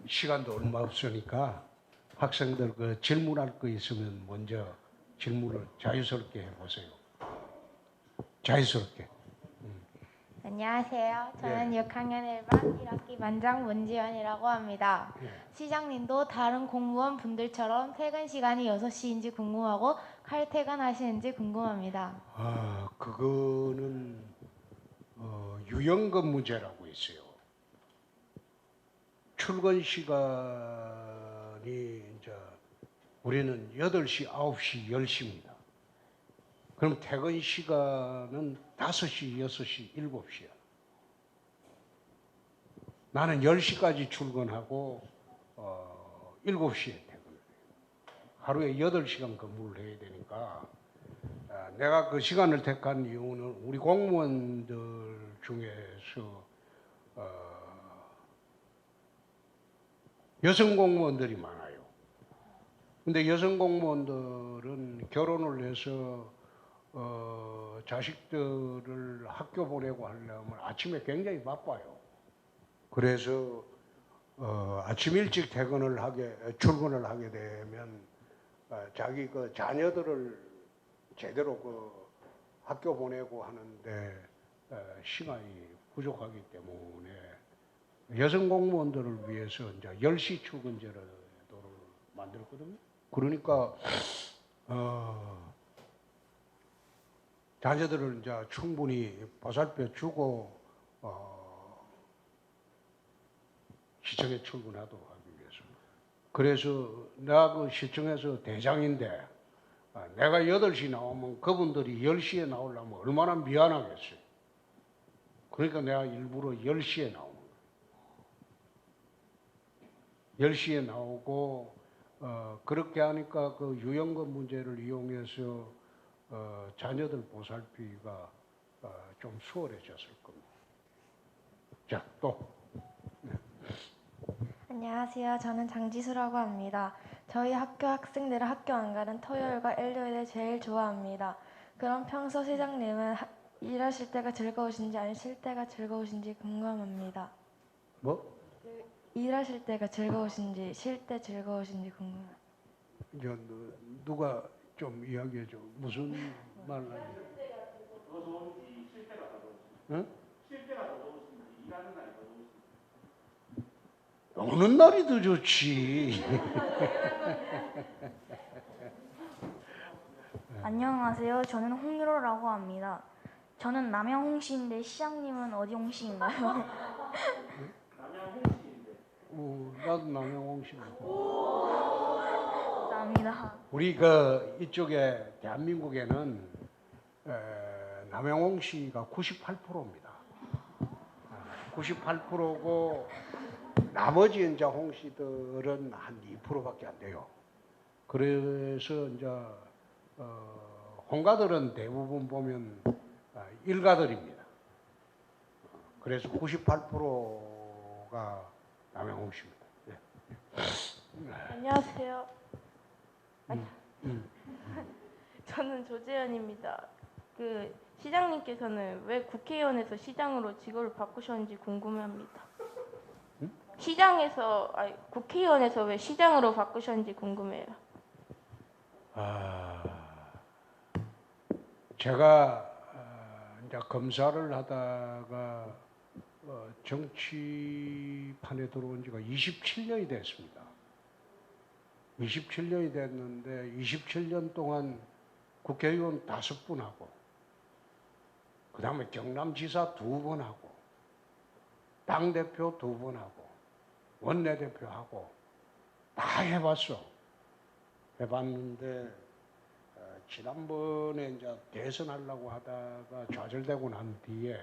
시간도 얼마 없으니까 학생들 그 질문할 거 있으면 먼저 질문을 자유스럽게 해보세요. 자유스럽게. 안녕하세요. 저는 6학년 1반 1학기 반장 문지연이라고 합니다. 시장님도 다른 공무원 분들처럼 퇴근 시간이 6시인지 궁금하고 칼퇴근하시는지 궁금합니다. 그거는 유연근무제라고 있어요. 출근 시간이 이제 우리는 8시, 9시, 10시입니다. 그럼 퇴근 시간은 5시, 6시, 7시야. 나는 10시까지 출근하고 7시에 퇴근을 해요. 하루에 8시간 근무를 해야 되니까 내가 그 시간을 택한 이유는 우리 공무원들 중에서 여성 공무원들이 많아요. 근데 여성 공무원들은 결혼을 해서 자식들을 학교 보내고 하려면 아침에 굉장히 바빠요. 그래서 아침 일찍 출근을 하게 되면 자기 그 자녀들을 제대로 그 학교 보내고 하는데 시간이 부족하기 때문에 여성 공무원들을 위해서 이제 10시 출근제를 만들었거든요. 그러니까 자녀들을 이제 충분히 보살펴 주고 시청에 출근하도록 하기 위해서. 그래서 내가 그 시청에서 대장인데 내가 8시 나오면 그분들이 10시에 나오려면 얼마나 미안하겠어요. 그러니까 내가 일부러 10시에 나오는 거예요. 10시에 나오고 그렇게 하니까 그 유연근 문제를 이용해서 자녀들 보살피기가 좀 수월해졌을 겁니다. 자, 또. 안녕하세요. 저는 장지수라고 합니다. 저희 학교 학생들은 학교 안 가는 토요일과 일요일을 제일 좋아합니다. 그럼 평소 시장님은 일하실 때가 즐거우신지 아니면 쉴 때가 즐거우신지 궁금합니다. 뭐? 일하실 때가 즐거우신지 쉴 때 즐거우신지 궁금합니다. 누가 좀 이야기해 줘. 무슨 말 하니? 더 좋은지 쉴 때가 더 좋은지. 응? 쉴 때가 더 좋으신지 일하는 날이 더 좋으신지. 노는 날이 더 좋지. 안녕하세요. 저는 홍유로라고 합니다. 저는 남양 홍씨인데 시장님은 어디 홍씨인가요? 남양 홍씨인데. 나도 남영홍씨입니다. 감사합니다. 우리 그 이쪽에 대한민국에는 남영홍씨가 98%입니다. 98%고 나머지 이제 홍씨들은 한 2%밖에 안 돼요. 그래서 이제 홍가들은 대부분 보면 일가들입니다. 그래서 98%가 남영홍씨입니다. 네. 안녕하세요. 저는 조재현입니다. 그 시장님께서는 왜 국회의원에서 시장으로 직업을 바꾸셨는지 궁금합니다. 국회의원에서 왜 시장으로 바꾸셨는지 궁금해요. 제가 이제 검사를 하다가 정치판에 들어온 지가 27년이 됐습니다. 27년이 됐는데 27년 동안 국회의원 5분 하고 그 다음에 경남지사 2번 하고 당대표 2번 하고 원내대표 하고 다 해봤어. 해봤는데 지난번에 이제 대선하려고 하다가 좌절되고 난 뒤에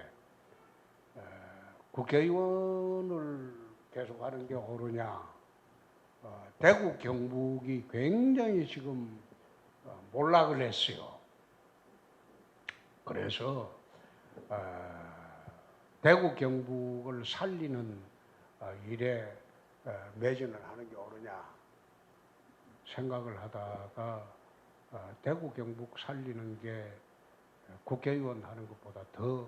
국회의원을 계속하는 게 옳으냐. 대구 경북이 굉장히 지금 몰락을 했어요. 그래서 대구 경북을 살리는 일에 매진을 하는 게 옳으냐 생각을 하다가 대구 경북 살리는 게 국회의원 하는 것보다 더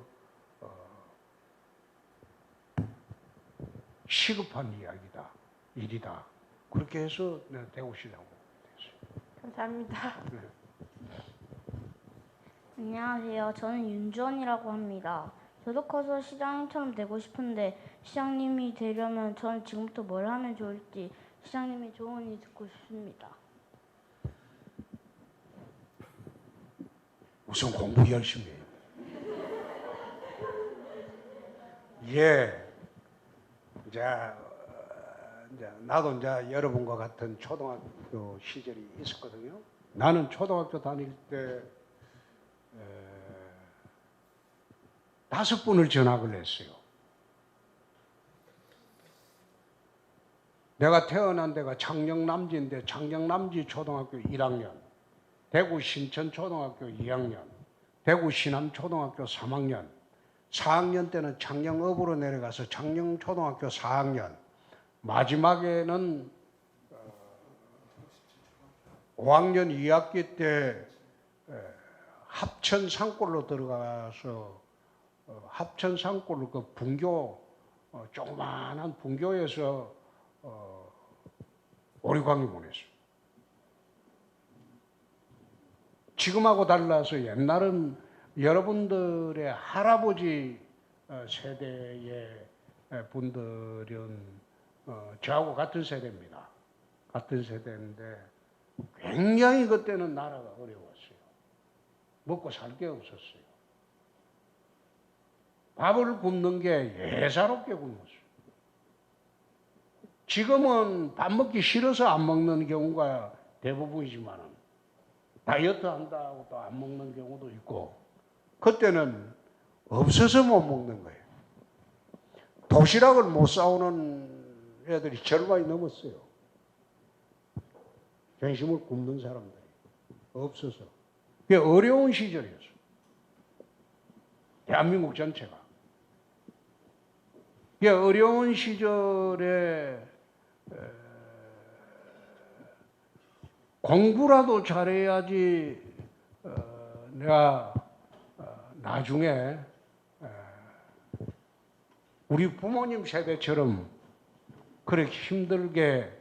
시급한 이야기다. 일이다. 그렇게 해서 내가 대구시장 됐어요. 감사합니다. 안녕하세요. 저는 윤주원이라고 합니다. 저도 커서 시장님처럼 되고 싶은데 시장님이 되려면 저는 지금부터 뭘 하면 좋을지 시장님의 조언이 듣고 싶습니다. 우선 공부 열심히 해요. 예. 이제 나도 이제 여러분과 같은 초등학교 시절이 있었거든요. 나는 초등학교 다닐 때 5번을 전학을 했어요. 내가 태어난 데가 창녕남지인데 창녕남지 초등학교 1학년, 대구 신천초등학교 2학년, 대구 신암초등학교 3학년, 4학년 때는 창녕읍으로 내려가서 창녕초등학교 4학년, 마지막에는 5학년 2학기 때 합천산골로 들어가서 합천산골로 그 분교 조그마한 분교에서 5, 6학년 보냈어요. 지금하고 달라서 옛날은 여러분들의 할아버지 세대의 분들은 저하고 같은 세대입니다. 같은 세대인데 굉장히 그때는 나라가 어려웠어요. 먹고 살 게 없었어요. 밥을 굶는 게 예사롭게 굶었어요. 지금은 밥 먹기 싫어서 안 먹는 경우가 대부분이지만 다이어트 한다고 또 안 먹는 경우도 있고 그때는 없어서 못 먹는 거예요. 도시락을 못 싸우는 애들이 절반이 넘었어요. 전심을 굶는 사람들이 없어서. 그게 어려운 시절이었어요. 대한민국 전체가. 그게 어려운 시절에 공부라도 잘해야지 내가 나중에 우리 부모님 세대처럼 그렇게 힘들게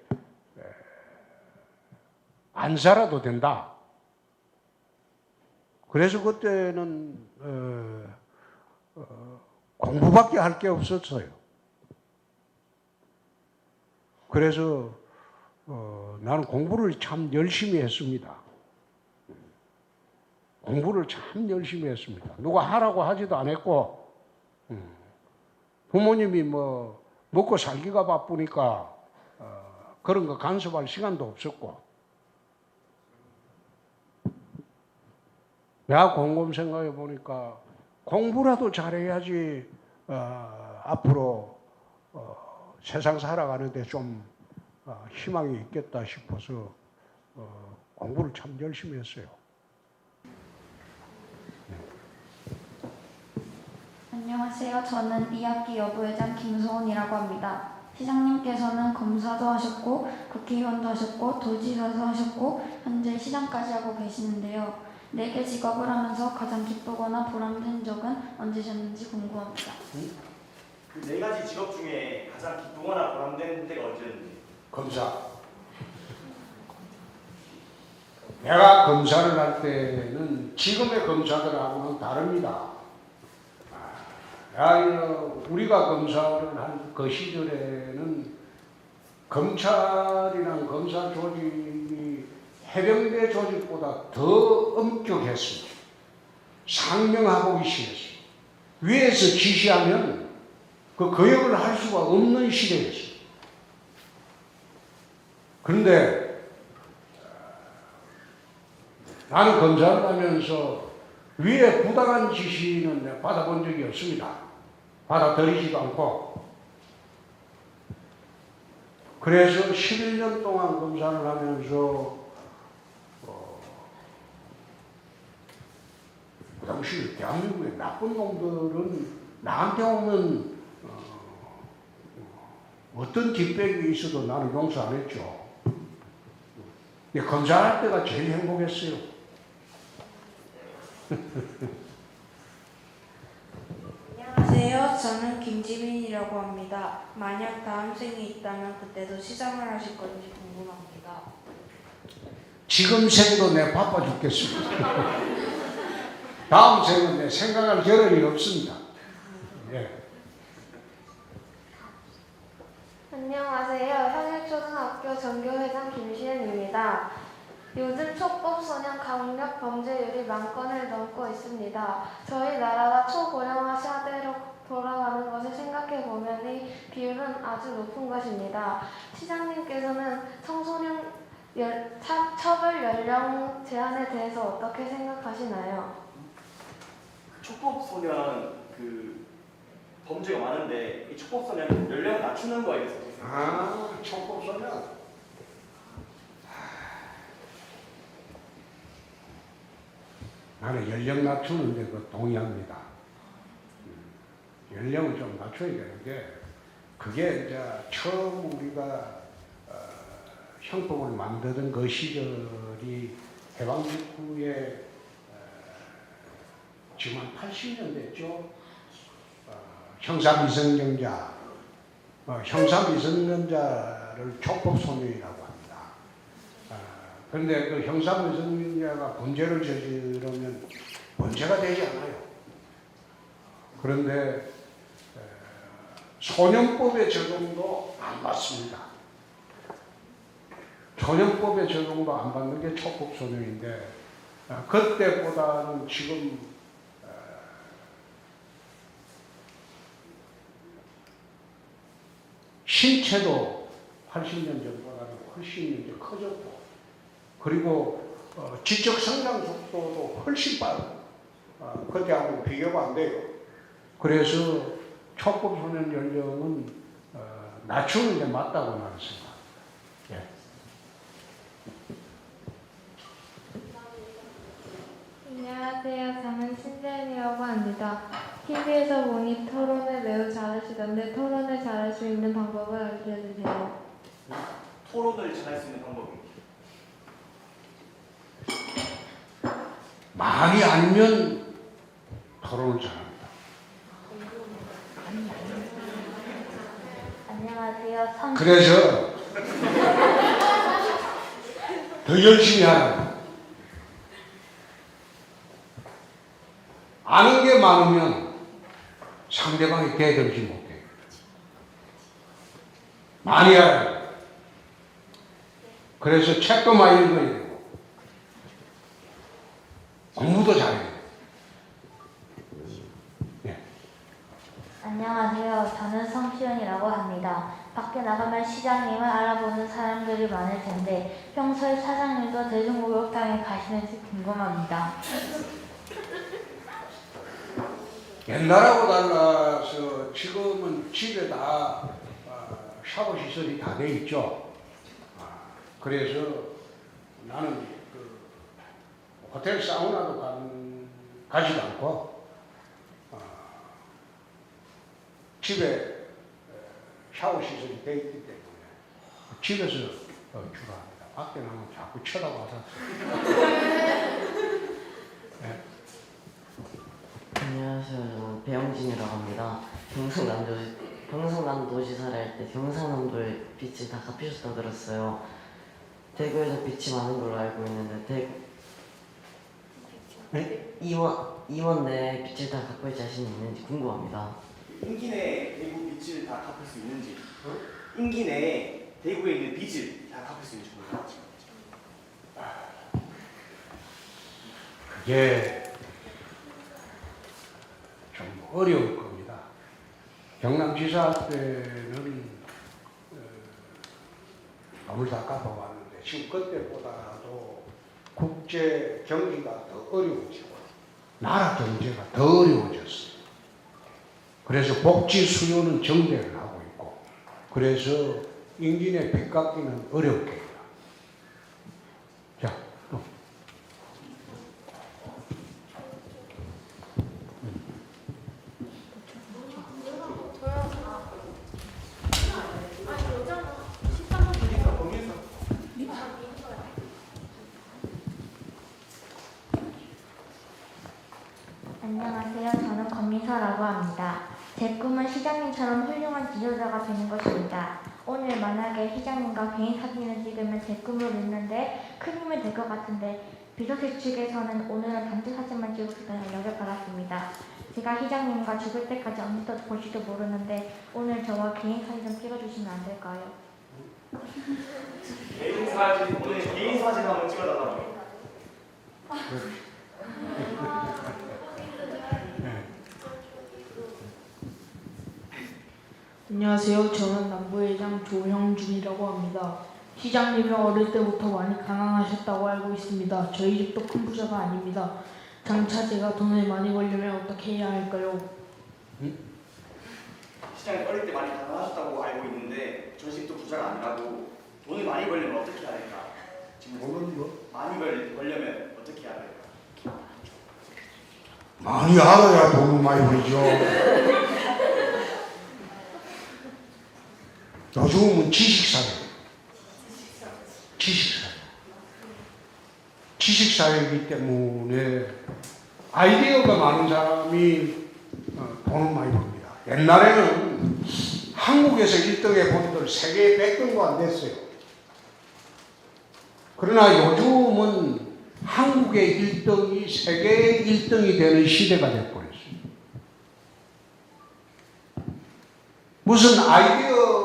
안 살아도 된다. 그래서 그때는 공부밖에 할 게 없었어요. 그래서 나는 공부를 참 열심히 했습니다. 공부를 참 열심히 했습니다. 누가 하라고 하지도 않았고 부모님이 뭐 먹고 살기가 바쁘니까 그런 거 간섭할 시간도 없었고 내가 곰곰 생각해 보니까 공부라도 잘해야지 앞으로 세상 살아가는데 좀 희망이 있겠다 싶어서 공부를 참 열심히 했어요. 안녕하세요. 저는 2학기 여부회장 김소은이라고 합니다. 시장님께서는 검사도 하셨고 국회의원도 하셨고 도지사도 하셨고 현재 시장까지 하고 계시는데요. 4개 직업을 하면서 가장 기쁘거나 보람된 적은 언제셨는지 궁금합니다. 그 4가지 직업 중에 가장 기쁘거나 보람된 때가 언제였는지. 검사. 내가 검사를 할 때는 지금의 검사들하고는 다릅니다. 우리가 검사를 한 그 시절에는 검찰이랑 검사 조직이 해병대 조직보다 더 엄격했습니다. 상명하고 싫었어요. 위에서 지시하면 그 거역을 할 수가 없는 시대였어요. 그런데 나는 검사를 하면서 위에 부당한 지시는 내가 받아본 적이 없습니다. 받아들이지도 않고. 그래서 11년 동안 검사를 하면서 그 당시 대한민국의 나쁜 놈들은 나한테 오면 어떤 뒷백이 있어도 나는 용서 안 했죠. 근데 검사할 때가 제일 행복했어요. 안녕하세요. 저는 김지민이라고 합니다. 만약 다음 생이 있다면 그때도 시장을 하실 건지 궁금합니다. 지금 생도 내 바빠 죽겠습니다. 다음 생은 내 생각할 겨를이 없습니다. 예. 안녕하세요. 현일초등학교 전교회장 김시은입니다. 요즘 촉법소년 강력 범죄율이 10,000건을 넘고 있습니다. 저희 나라가 초고령화 시대로 돌아가는 것을 생각해보면 이 비율은 아주 높은 것입니다. 시장님께서는 청소년 처벌 연령 제한에 대해서 어떻게 생각하시나요? 촉법소년 그 범죄가 많은데 이 촉법소년 연령을 낮추는 거에 대해서 어떻게 생각하세요? 촉법소년. 나는 연령 낮추는데 그 동의합니다. 연령을 좀 낮춰야 되는 게 그게 이제 처음 우리가 형법을 만드는 그 시절이 해방 직후에 지금 한 80년 됐죠. 형사미성년자를 촉법소년이라고 합니다. 그런데 그 형사미성년자가 범죄를 저지르면 범죄가 되지 않아요. 그런데 소년법의 적용도 안 받습니다. 소년법의 적용도 안 받는 게 촉법소년인데 그때보다는 지금 신체도 80년 전보다는 훨씬 이제 커졌고 그리고 지적 성장 속도도 훨씬 빠르고 그때하고 비교가 안 돼요. 그래서 촉법소년 연령은 낮추는 게 맞다고 나는 생각합니다. 예. 안녕하세요. 저는 신재현이라고 합니다. TV에서 보니 토론을 매우 잘하시던데 토론을 잘할 수 있는 방법을 알려주세요. 토론을 잘할 수 있는 방법입니다. 말이 아니면 토론을 잘합니다. 안녕하세요. 그래서 더 열심히 하라. 아는 게 많으면 상대방이 대들지 못해요. 많이 알아요. 그래서 책도 많이 읽어야 되고 공부도 잘해야 돼요. 네. 안녕하세요. 저는 성시연이라고 합니다. 밖에 나가면 시장님을 알아보는 사람들이 많을 텐데 평소에 사장님도 대중목욕탕에 가시는지 궁금합니다. 옛날하고 달라서 지금은 집에 다 샤워 시설이 다 돼 있죠. 그래서 나는 그 호텔 사우나도 가지도 않고 집에 샤워 시설이 돼 있기 때문에 집에서 주로 합니다. 밖에 나면 자꾸 쳐다봐서. 네. 안녕하세요. 저는 배영진이라고 합니다. 경상남도지사를 할 때 경상남도의 빚을 다 갚으셨다고 들었어요. 대구에서 빚이 많은 걸로 알고 있는데 이원 내 빚을 다 갚을 자신이 있는지 궁금합니다. 임기 내에 대구 빚을 다 갚을 수 있는지, 임기 내에 대구에 있는 빚을 다 갚을 수 있는지 궁금합니다. 그게 좀 어려울 겁니다. 경남지사 때는 돈을 다 갚아왔는데 지금 그때보다도 국제 경기가 더 어려워지고 나라 경제가 더 어려워졌어요. 그래서 복지 수요는 정대를 하고 있고 그래서 임기 내 빚 갚기는 어렵게 해요. 자, 또. 안녕하세요. 저는 권민서라고 합니다. 제 꿈은 시장님처럼 훌륭한 지도자가 되는 것입니다. 오늘 만약에 시장님과 개인 사진을 찍으면 제 꿈을 이루는데 큰 힘이 될 것 같은데 비서실 측에서는 오늘은 단체 사진만 찍었다는 연락을 받았습니다. 제가 시장님과 죽을 때까지 언제도 볼지도 모르는데 오늘 저와 개인 사진 좀 찍어주시면 안 될까요? 개인 사진 오늘 개인 사진 한번 찍어달라고. 안녕하세요. 저는 남부회장 조형준이라고 합니다. 시장님이 어릴 때부터 많이 가난하셨다고 알고 있습니다. 저희 집도 큰 부자가 아닙니다. 장차 제가 돈을 많이 벌려면 어떻게 해야 할까요? 시장님 어릴 때 많이 가난하셨다고 알고 있는데 저희 집도 부자가 아니라고 돈을 많이 벌려면 어떻게 해야 될까? 지금 돈을 뭐? 많이 벌려면 어떻게 해야 될까? 많이 알아야 돈을 많이 벌죠. 요즘은 지식사회. 지식사회이기 때문에 아이디어가 많은 사람이 돈을 많이 벌습니다. 옛날에는 한국에서 1등의 분들 세계 100등도 안 됐어요. 그러나 요즘은 한국의 1등이 세계 1등이 되는 시대가 되어버렸어요. 무슨 아이디어로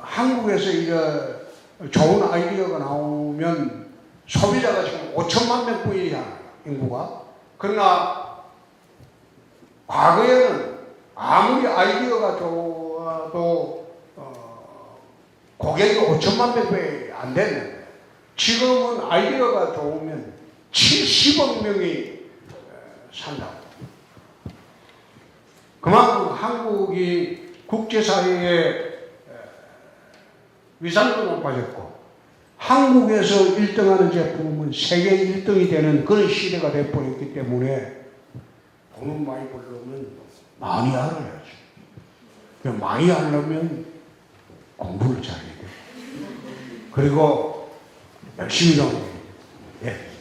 한국에서 이런 좋은 아이디어가 나오면 소비자가 지금 5천만 명뿐이잖아요, 인구가. 그러나 과거에는 아무리 아이디어가 좋아도 고객이 5천만 명밖에 안 됐는데 지금은 아이디어가 좋으면 70억 명이 산다고. 그만큼 한국이 국제사회의 위상도 높아졌고 한국에서 1등하는 제품은 세계 1등이 되는 그런 시대가 되어버렸기 때문에 돈을 많이 벌려면 많이 알아야죠. 많이 알려면 공부를 잘해야 돼요. 그리고 열심히 하면 돼요. 예.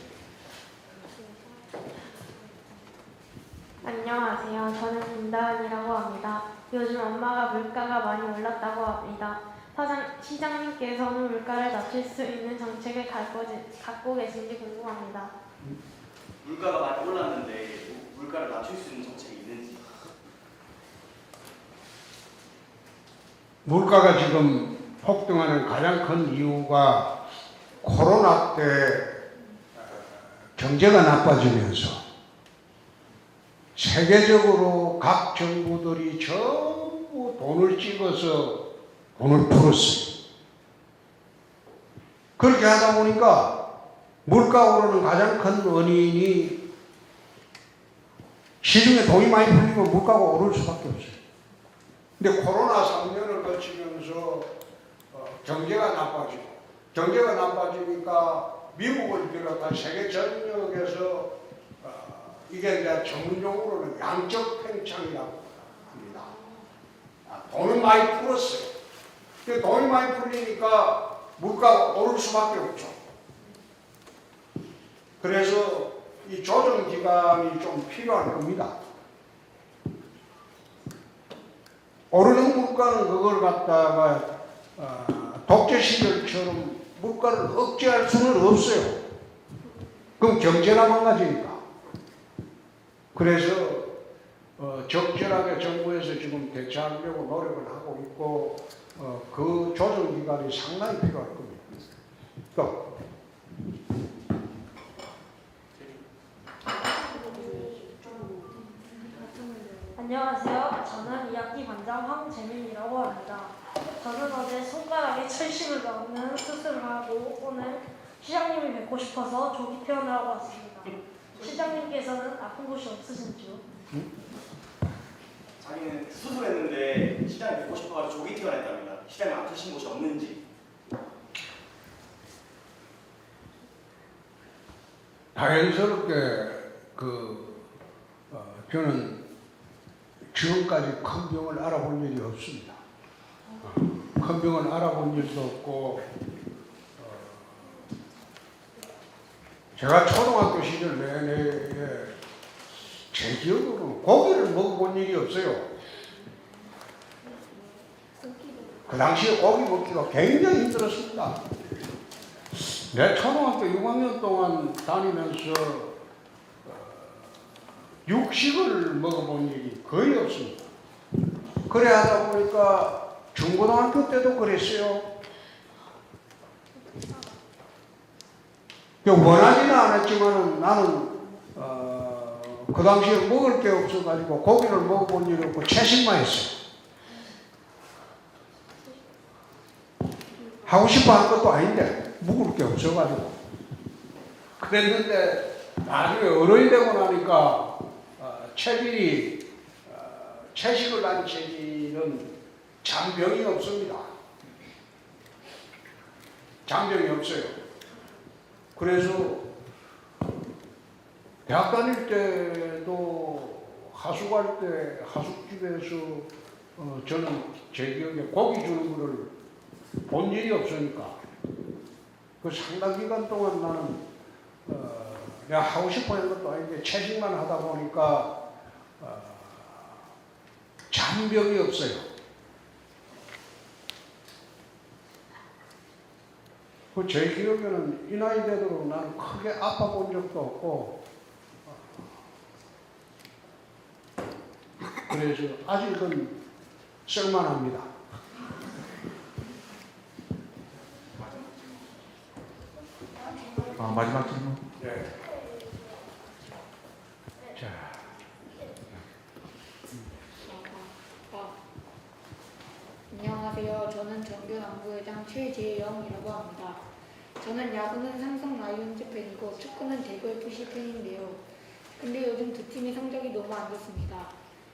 안녕하세요. 저는 김다은이라고 합니다. 요즘 엄마가 물가가 많이 올랐다고 합니다. 시장님께서는 물가를 낮출 수 있는 정책을 갖고 계신지 궁금합니다. 물가가 많이 올랐는데 물가를 낮출 수 있는 정책이 있는지. 물가가 지금 폭등하는 가장 큰 이유가 코로나 때 경제가 나빠지면서 세계적으로 각 정부들이 전부 돈을 찍어서 돈을 풀었어요. 그렇게 하다 보니까 물가 오르는 가장 큰 원인이 시중에 돈이 많이 풀리면 물가가 오를 수밖에 없어요. 근데 코로나 3년을 거치면서 경제가 나빠지니까 미국을 비롯한 세계 전역에서 이게 이제 전문용어로는 양적 팽창이라고 합니다. 돈을 많이 풀었어요. 근데 돈이 많이 풀리니까 물가가 오를 수밖에 없죠. 그래서 이 조정 기간이 좀 필요할 겁니다. 오르는 물가는 그걸 갖다가 독재 시절처럼 물가를 억제할 수는 없어요. 그럼 경제가 망가지니까. 그래서 적절하게 정부에서 지금 대처하려고 노력을 하고 있고 그 조정 기간이 상당히 필요할 겁니다. 또 안녕하세요. 저는 2학기 반장 황재민이라고 합니다. 저는 어제 손가락에 철심을 넣는 수술을 하고 오늘 시장님이 뵙고 싶어서 조기 퇴원하고 왔습니다. 시장님께서는 아픈 곳이 없으신지요? 자기는 수술했는데 시장이 뵙고 싶어가지고 조기 퇴원했답니다. 시장이 아프신 곳이 없는지. 자연스럽게 저는 지금까지 큰 병을 알아본 일이 없습니다. 큰 병을 알아본 일도 없고 제가 초등학교 시절 내내 제 기억으로는 고기를 먹어본 일이 없어요. 그 당시에 고기 먹기가 굉장히 힘들었습니다. 내 초등학교 6학년 동안 다니면서 육식을 먹어본 일이 거의 없습니다. 그래 하다 보니까 중고등학교 때도 그랬어요. 원하지는 않았지만 나는 그 당시에 먹을 게 없어가지고 고기를 먹어본 일이 없고 채식만 했어요. 하고 싶어 한 것도 아닌데 먹을 게 없어가지고 그랬는데 나중에 어른이 되고 나니까 체질이 채식을 한 체질은 잔병이 없습니다. 잔병이 없어요. 그래서 대학 다닐 때도 하숙 갈 때 하숙집에서 저는 제 기억에 고기 주는 거를 본 일이 없으니까 그 상당 기간 동안 나는 내가 하고 싶어 하는 것도 아닌데 채식만 하다 보니까 잔병이 없어요. 그 제 기억에는 이 나이 되도록 나는 크게 아파 본 적도 없고 그래서 아직은 쓸만합니다. 마지막 질문. 네. 자. 안녕하세요. 저는 정교 남부회장 최재영이라고 합니다. 저는 야구는 삼성 라이온즈 팬이고 축구는 대구 FC 팬인데요. 근데 요즘 두 팀의 성적이 너무 안 좋습니다.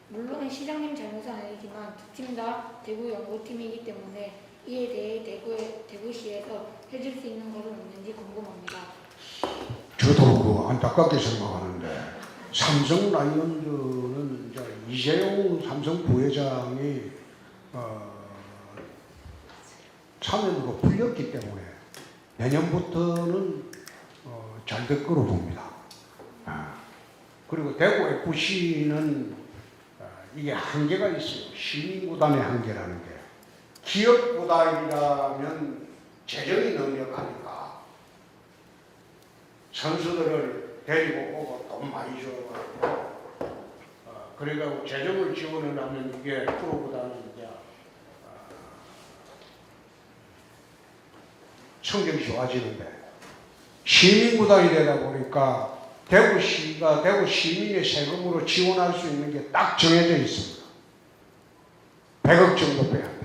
물론 시장님 잘못은 아니지만 두 팀 다 대구 연고팀이기 때문에 이에 대해 대구시에서 해줄 수 있는 것은 없는지 궁금합니다. 저도 그 안타깝게 생각하는데 삼성 라이온즈는 이제 이재용 삼성 부회장이 참여도가 풀렸기 때문에 내년부터는 잘 될 거로 봅니다. 그리고 대구 FC는 이게 한계가 있어요. 시민구단의 한계라는 게. 기업구단이라면 재정이 넉넉하니까 선수들을 데리고 오고 돈 많이 줘가지고 그러니까 재정을 지원을 하면 이게 프로보다는 이제 성적이 좋아지는데 시민구단이 되다 보니까 대구시가 대구 시민의 세금으로 지원할 수 있는 게 딱 정해져 있습니다. 100억 정도 빼야 돼요.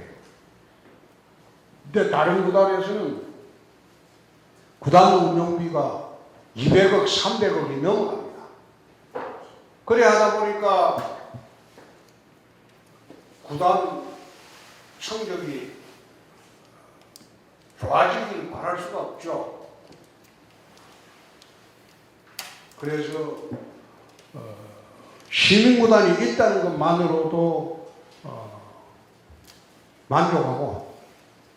근데 다른 구단에서는 구단 운영비가 200억, 300억이 넘어갑니다. 그래 하다 보니까 구단 성적이 좋아지길 바랄 수가 없죠. 그래서 시민구단이 있다는 것만으로도 만족하고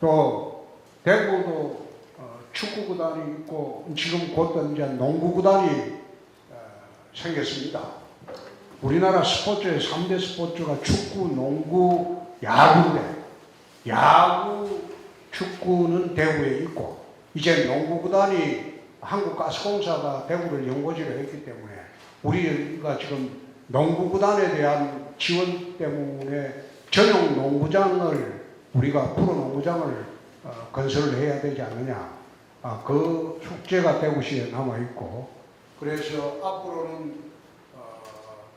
또 대구도 축구구단이 있고 지금 곧 이제 농구구단이 생겼습니다. 우리나라 스포츠의 3대 스포츠가 축구, 농구, 야구인데 야구, 축구는 대구에 있고 이제 농구구단이 한국가스공사가 대구를 연고지로 했기 때문에 우리가 지금 농구구단에 대한 지원 때문에 전용 농구장을 우리가 프로농구장을 건설을 해야 되지 않느냐. 그 숙제가 대구시에 남아있고 그래서 앞으로는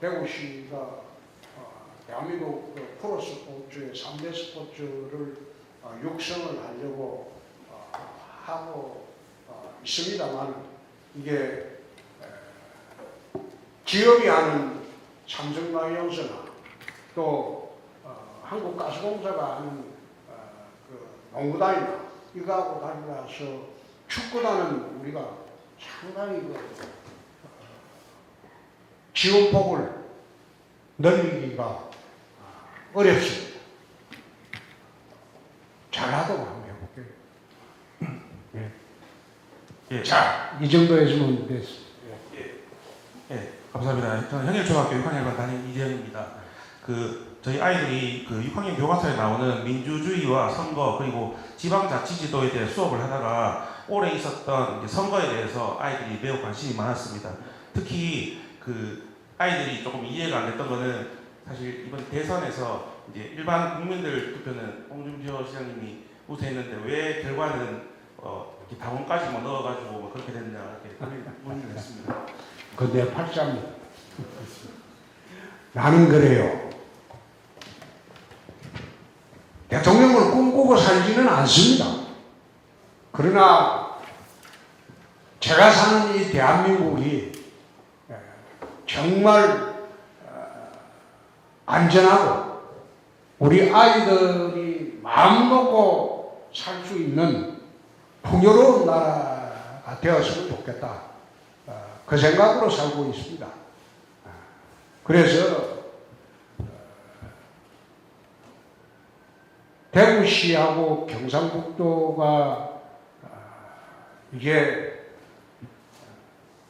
대구시가 대한민국 프로스포츠의 3대 스포츠를 육성을 하려고 하고 있습니다만 이게 기업이 하는 삼성 라이온즈나 또 한국가스공사가 하는 그 농구단이나 이거하고 달라서 축구단은 우리가 상당히 지원폭을 늘리기가 어렵습니다. 잘하도록 한번 해볼게요. 예. 자, 이 정도 해주면 됐습니다. 예, 감사합니다. 저는 형일초등학교 6학년반 담임 이재영입니다. 저희 아이들이 6학년 교과서에 나오는 민주주의와 선거 그리고 지방자치제도에 대해 수업을 하다가 올해 있었던 이제 선거에 대해서 아이들이 매우 관심이 많았습니다. 특히 아이들이 조금 이해가 안 됐던 거는 사실 이번 대선에서 이제 일반 국민들 투표는 홍준표 시장님이 우세했는데 왜 결과는 이렇게 당원까지 넣어가지고 뭐 그렇게 됐냐 이렇게 문의를 했습니다. 그내 팔자입니다. 나는 그래요. 대통령을 꿈꾸고 살지는 않습니다. 그러나 제가 사는 이 대한민국이 정말 안전하고 우리 아이들이 마음 먹고 살 수 있는 풍요로운 나라가 되었으면 좋겠다. 그 생각으로 살고 있습니다. 그래서 대구시하고 경상북도가 이게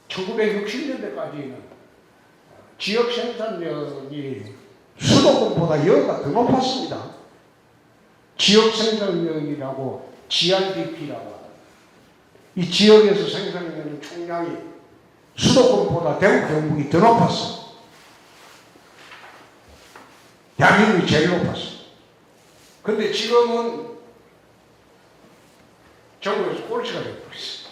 1960년대까지는 지역 생산력이 수도권보다 여기가 더 높았습니다. 지역 생산력이라고 GRDP라고 이 지역에서 생산되는 총량이 수도권보다 대구 경북이 더 높았어. 대한민국이 제일 높았어. 근데 지금은 전국에서 꼴찌가 되어버렸어.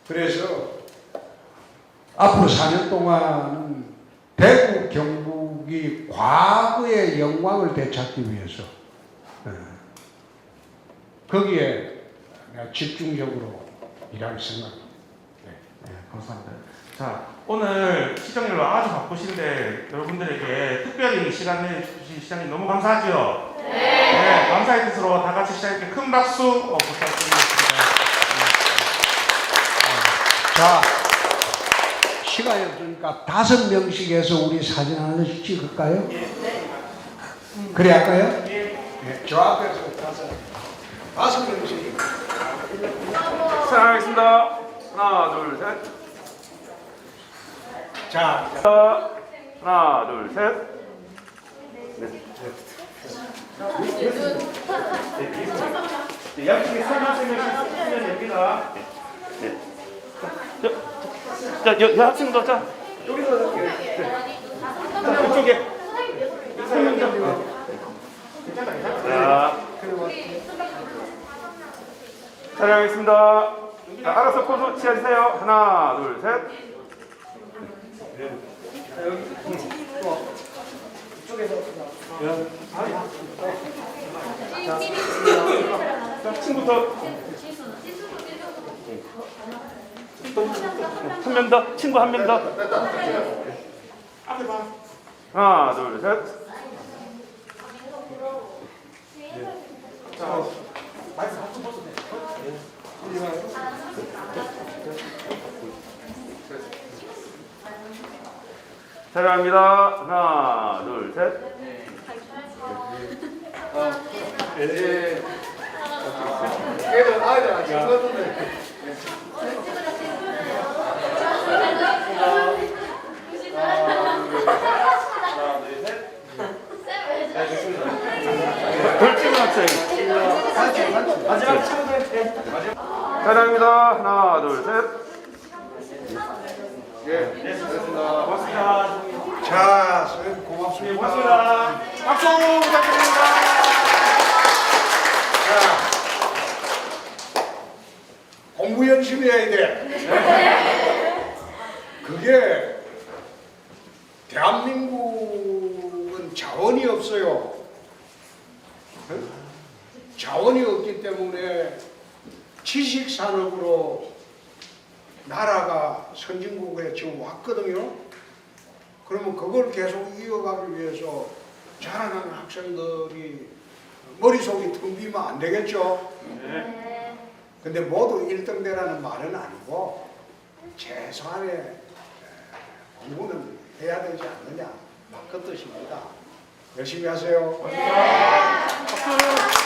그래서 앞으로 4년 동안은 대구 경북이 과거의 영광을 되찾기 위해서 거기에 내가 집중적으로 일할 생각입니다. 네, 감사합니다. 자, 오늘 시정일로 아주 바쁘신데 여러분들에게 특별히 시간 내주신 시장님 너무 감사하죠? 네. 감사의 뜻으로 다 같이 시장님께 큰 박수 부탁드리겠습니다. 자, 시간이 없으니까 5명씩 해서 우리 사진 하나씩 찍을까요? 그래 할까요? 네, 저 앞에서 5명씩. 자, 하겠습니다. 하나, 둘, 셋. 자, 하나, 둘, 셋. 양쪽에 3명씩 쓰면 됩니다. 자, 학생도 자. 여기서 자, 그쪽에 3명 잡고. 자, 촬영하겠습니다. 자, 알아서 포즈 취해주세요. 하나, 둘, 셋. 자, 친구부터. 한 명 더, 친구 한 명 더. 하나, 둘, 셋. 자, 마이크 한번 벗어도 돼. 촬영합니다. 하나, 둘, 셋. 애들 아이들 안 찍었는데. 마지막 친구들. 촬영합니다. 하나, 둘, 셋. 네, 수고하셨습니다. 고맙습니다. 자, 선생님 고맙습니다. 고맙습니다. 박수 부탁드립니다. 자, 공부 열심히 해야 돼. 그게 대한민국은 자원이 없어요. 자원이 없기 때문에 지식산업으로 나라가 선진국에 지금 왔거든요. 그러면 그걸 계속 이어가기 위해서 자라나는 학생들이 머릿속이 텅 비면 안 되겠죠. 근데 모두 1등 되라는 말은 아니고 최소한의 공부는 해야 되지 않느냐, 그 뜻입니다. 열심히 하세요. 박수.